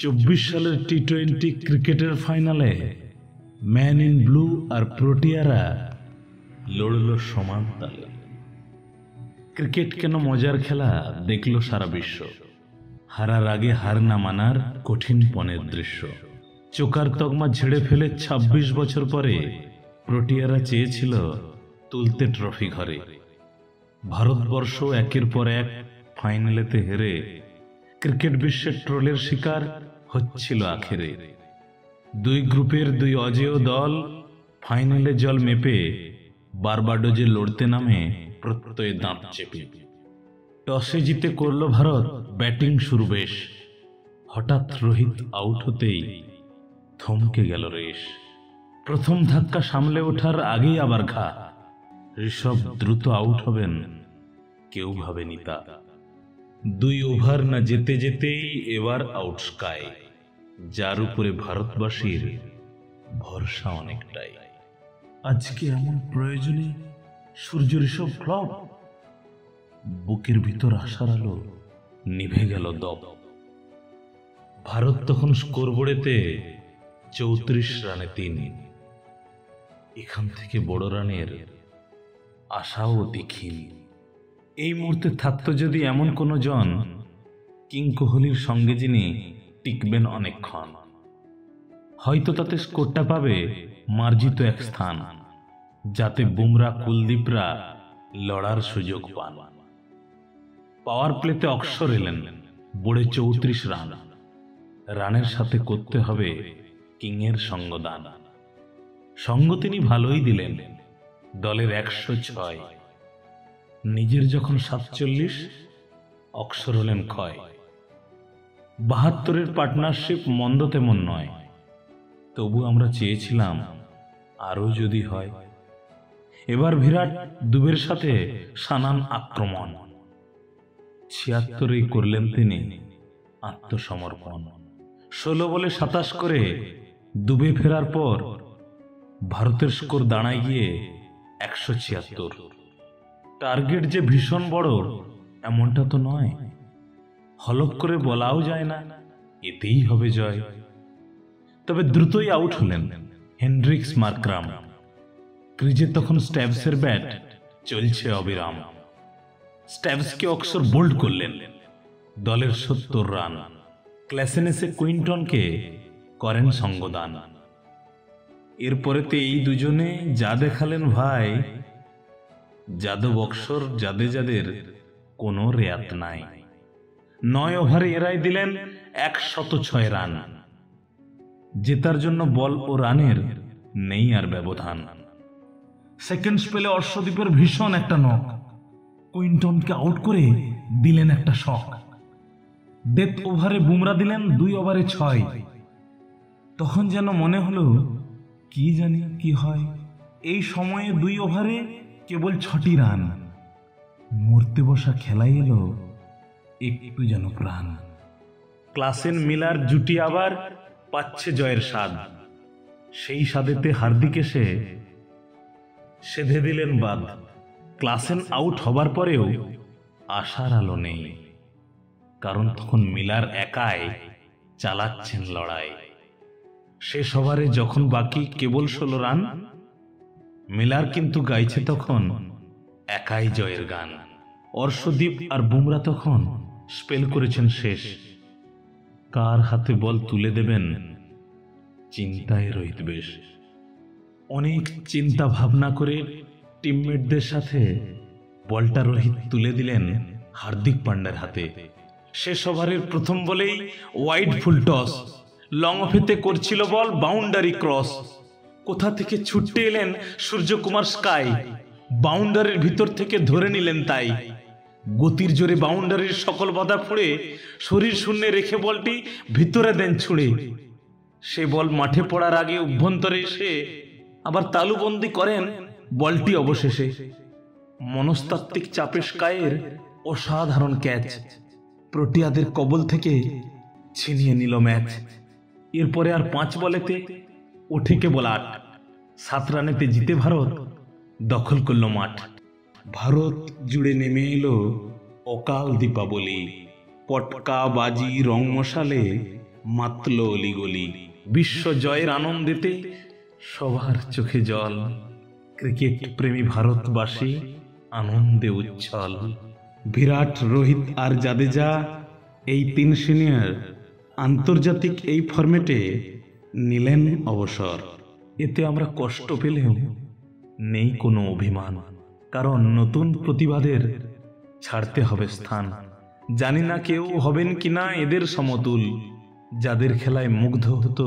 24 সালের টি-20 ক্রিকেটের ফাইনালে ম্যান ইন ব্লু আর প্রোটিয়ারা লড়ল সমান তালে। ক্রিকেট কেন মজার খেলা দেখল সারা বিশ্ব। হারার আগে হার না মানার কঠিন পণের দৃশ্য। চোকার তকমা ঝেড়ে ফেলে 26 বছর পরে প্রোটিয়ারা চেয়েছিল তুলতে ট্রফি ঘরে। ভারতবর্ষ একের পর এক ফাইনালেতে হেরে ক্রিকেট বিশ্বের ট্রোলের শিকার হচ্ছিল আখেরে। দুই গ্রুপের দুই অজেয় দল ফাইনালে জল মেপে বারবাডোজে লড়তে নামে প্রত্যয়ে দাঁত চেপে। টসে জিতে করল ভারত ব্যাটিং শুরু বেশ। হঠাৎ রোহিত আউট হতেই থমকে গেল রেশ। প্রথম ধাক্কা সামলে ওঠার আগেই আবার ঘা। ঋষভ দ্রুত আউট হবেন কেউ ভাবেনি তা। 2 ওভার না যেতে যেতেই এবার আউট স্কাই, যার উপরে ভারতবাসীর ভরসা অনেকটাই। আজকে এমন প্রয়োজনে সূর্য ঋষভ ফ্লপ। বুকের ভিতর আশার আলো নিভে গেল দপ। ভারত তখন স্কোরবোর্ডেতে 34 রানে 3। এখান থেকে বড় রানের আশাও দেখিনি। এই মুহূর্তে থাকতো যদি এমন কোনো জন, কিং কোহলির সঙ্গে যিনি টিকবেন অনেকক্ষণ, হয়তো তাতে স্কোরটা পাবে মার্জিত এক স্থান, যাতে বুমরা কুলদীপরা লড়ার সুযোগ পান। পাওয়ার প্লেতে অক্ষর এলেন, বড়ে 34 রান। রানের সাথে করতে হবে কিংয়ের সঙ্গদান। সঙ্গ তিনি ভালোই দিলেন, দলের 106। নিজের যখন 47, অক্ষর হলেন ক্ষয়। 72-এর পার্টনারশিপ মন্দ তেমন নয়, তবু আমরা চেয়েছিলাম আরো যদি হয়। এবার বিরাট দুবের সাথে সানান আক্রমণ। 76-এই করলেন তিনি আত্মসমর্পণ। 16 বলে 27 করে দুবে ফেরার পর ভারতের স্কোর দাঁড়ায় গিয়ে 176। টার্গেট যে ভীষণ বড় এমনটা তো নয়। হলক করে বলাও যায় না এতেই হবে জয়। তবে দ্রুতই আউট হলেন হেনড্রিক্স মার্করাম। ক্রিজে তখন স্ট্যাভসের ব্যাট চলছে অবিরাম। স্ট্যাভসকে অক্ষর বোল্ড করলেন, দলের 70 রান। ক্ল্যাসেনেসে কুইন্টনকে করেন সঙ্গদান। এরপরেতে এই দুজনে যা দেখালেন ভাই, যাদব অক্ষর জাদেজাদের কোনো রেয়াত নাই। 9 ওভারে এরাই দিলেন 106 রান। জেতার জন্য বল ও রানের নেই আর ব্যবধান। সেকেন্ড স্পেলে অর্শদীপের ভীষণ একটা নক। কুইন্টনকে আউট করে দিলেন একটা শক। ডেথ ওভারে বুমরা দিলেন 2 ওভারে 6। তখন যেন মনে হলো কি জানি কি হয়। এই সময়ে 2 ওভারে কেবল 6টি রান। মরতে বসা খেলাই এলো একটু যেন প্রাণ। ক্লাসেন মিলার জুটি আবার পাচ্ছে জয়ের স্বাদ। সেই স্বাদেতে হার্দিক এসে সেধে দিলেন বাদ। ক্লাসেন আউট হবার পরেও আশার আলো নেই, কারণ তখন মিলার একাই চালাচ্ছেন লড়াই। শেষ ওভারে যখন বাকি কেবল 16 রান, মিলার কিন্তু গাইছে তখন একাই জয়ের গান। অর্শদীপ আর বুমরা তখন স্পেল করেছেন শেষ। কার হাতে বল তুলে দেবেন চিন্তায় রোহিত বেশ। অনেক চিন্তা ভাবনা করে টিমমেটদের সাথে বলটা রোহিত তুলে দিলেন হার্দিক পান্ডার হাতে। শেষ ওভারের প্রথম বলেই ওয়াইড ফুল টস। লং অফেতে করছিল বল বাউন্ডারি ক্রস। কোথা থেকে ছুটতে এলেন সূর্যকুমার স্কাই। বাউন্ডারির ভিতর থেকে ধরে নিলেন তাই। গতির জোরে বাউন্ডারির সকল বাধা ফুঁড়ে শরীর শূন্যে রেখে বলটি ভিতরে দেন ছুঁড়ে। সে বল মাঠে পড়ার আগে অভ্যন্তরে এসে আবার তালুবন্দি করেন বলটি অবশেষে। মনস্তাত্ত্বিক চাপে স্কাইয়ের অসাধারণ ক্যাচ প্রোটিয়াদের কবল থেকে ছিনিয়ে নিল ম্যাচ। এরপরে আর 5 বলেতে ওঠে কেবল 8। 7 রানেতে জিতে ভারত দখল করল মাঠ। ভারত জুড়ে নেমে এলো অকাল দীপাবলি। পটকা বাজি রং মশালে মাতল অলিগলি। বিশ্ব জয়ের আনন্দেতে সবার চোখে জল। ক্রিকেট প্রেমী ভারতবাসী আনন্দে উচ্ছল। বিরাট, রোহিত আর জাদেজা এই তিন সিনিয়র আন্তর্জাতিক এই ফরম্যাটে নিলেন অবসর। এতে আমরা কষ্ট পেলেও নেই কোনো অভিমান, কারণ নতুন প্রতিভাদের ছাড়তে হবে স্থান। জানি না কেউ হবেন কিনা এদের সমতুল, যাদের খেলায় মুগ্ধ হতো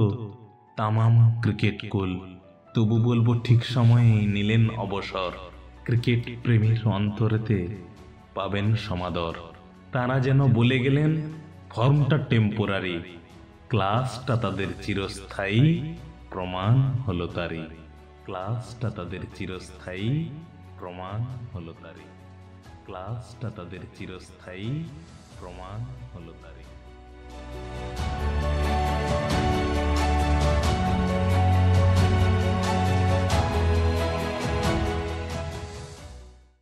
তামাম ক্রিকেট কুল। তবু বলবো ঠিক সময়ে নিলেন অবসর। ক্রিকেট প্রেমীর অন্তরেতে পাবেন সমাদর। তারা যেন বলে গেলেন ফর্মটা টেম্পোরারি, ক্লাসটা তাদের চিরস্থায়ী, প্রমাণ হলো তারই। ক্লাসটা তাদের চিরস্থায়ী, প্রমাণ হলো তারই। ক্লাসটা তাদের চিরস্থায়ী, প্রমাণ হলো তারই।